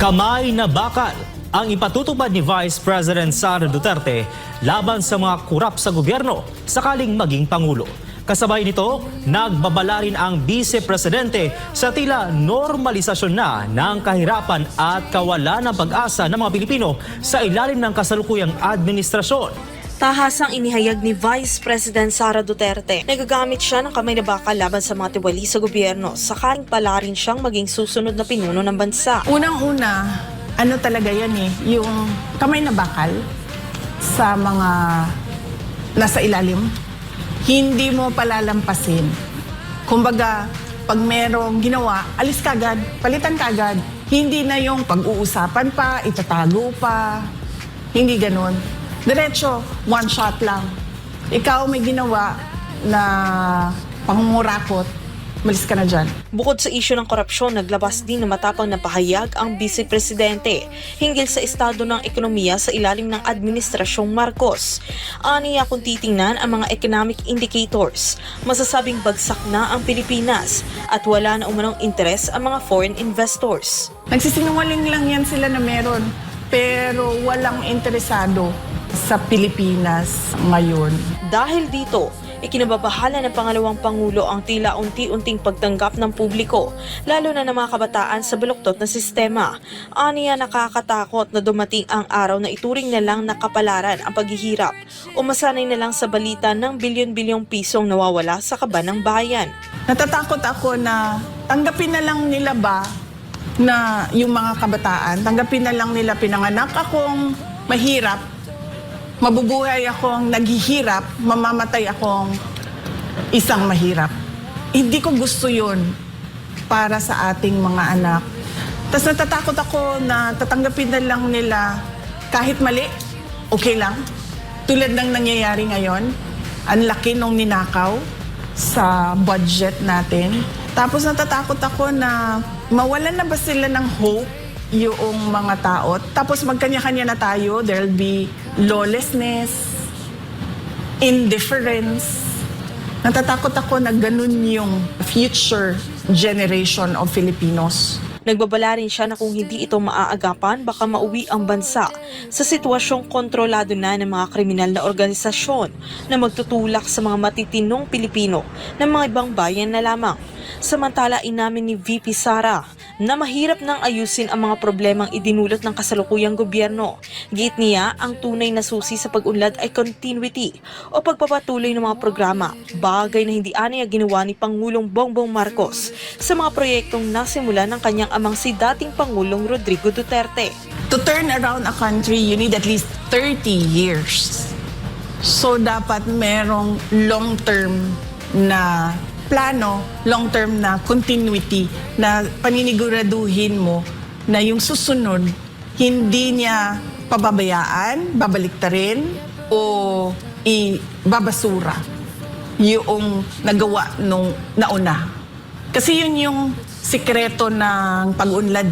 Kamay na bakal ang ipatutupad ni Vice President Sara Duterte laban sa mga kurap sa gobyerno sakaling maging Pangulo. Kasabay nito, nagbabala rin ang Vice Presidente sa tila normalisasyon na ng kahirapan at kawalan ng pag-asa ng mga Pilipino sa ilalim ng kasalukuyang administrasyon. Tahasang inihayag ni Vice President Sara Duterte, nagagamit siya ng kamay na bakal laban sa mga tiwali sa gobyerno, sakaling pala rin siyang maging susunod na pinuno ng bansa. Unang-una, ano talaga yan yung kamay na bakal sa mga nasa ilalim, hindi mo palalampasin. Kumbaga, pag merong ginawa, alis kagad, palitan kagad. Hindi na yung pag-uusapan pa, itatago pa, hindi ganun. Diretso, one shot lang. Ikaw may ginawa na pangungurakot, malis ka na dyan. Bukod sa isyu ng korupsyon, naglabas din ng matapang na pahayag ang Vice Presidente hinggil sa estado ng ekonomiya sa ilalim ng Administrasyong Marcos. Aniya kung titingnan ang mga economic indicators, masasabing bagsak na ang Pilipinas at wala na umanong interes ang mga foreign investors. Nagsisinungaling lang yan sila na meron, pero walang interesado sa Pilipinas ngayon. Dahil dito, ikinababahala ng pangalawang Pangulo ang tila unti-unting pagtanggap ng publiko, lalo na ng mga kabataan sa baluktot na sistema. Aniya nakakatakot na dumating ang araw na ituring na lang na kapalaran ang paghihirap o masanay na lang sa balita ng bilyon-bilyong pisong nawawala sa kaban ng bayan. Natatakot ako na tanggapin na lang nila ba na yung mga kabataan, tanggapin na lang nila pinanganak akong mahirap, mabubuhay akong naghihirap, mamamatay akong isang mahirap. Hindi ko gusto yun para sa ating mga anak. Tapos natatakot ako na tatanggapin na lang nila kahit mali, okay lang. Tulad ng nangyayari ngayon, ang laki nung ninakaw sa budget natin. Tapos natatakot ako na mawalan na ba sila ng hope yung mga tao. Tapos magkanya-kanya na tayo, there'll be lawlessness, indifference. Natatakot ako na ganun yung future generation of Filipinos. Nagbabala rin siya na kung hindi ito maaagapan, baka mauwi ang bansa sa sitwasyong kontrolado na ng mga kriminal na organisasyon na magtutulak sa mga matitinong Pilipino ng mga ibang bayan na lamang. Samantala, inamin ni VP Sara na mahirap nang ayusin ang mga problemang idinulot ng kasalukuyang gobyerno. Giit niya, ang tunay na susi sa pag-unlad ay continuity o pagpapatuloy ng mga programa, bagay na hindi aniya ginawa ni Pangulong Bongbong Marcos sa mga proyektong nasimula ng kanyang amang si dating Pangulong Rodrigo Duterte. To turn around a country, you need at least 30 years. So dapat merong long-term na plano, long-term na continuity na paniniguraduhin mo na yung susunod, hindi niya pababayaan, babaliktarin o ibabasura yung nagawa nung nauna. Kasi yun yung sikreto ng pag-unlad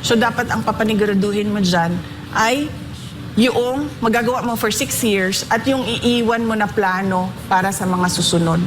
So dapat ang papaniguraduhin mo dyan ay yung magagawa mo for 6 years at yung iiwan mo na plano para sa mga susunod.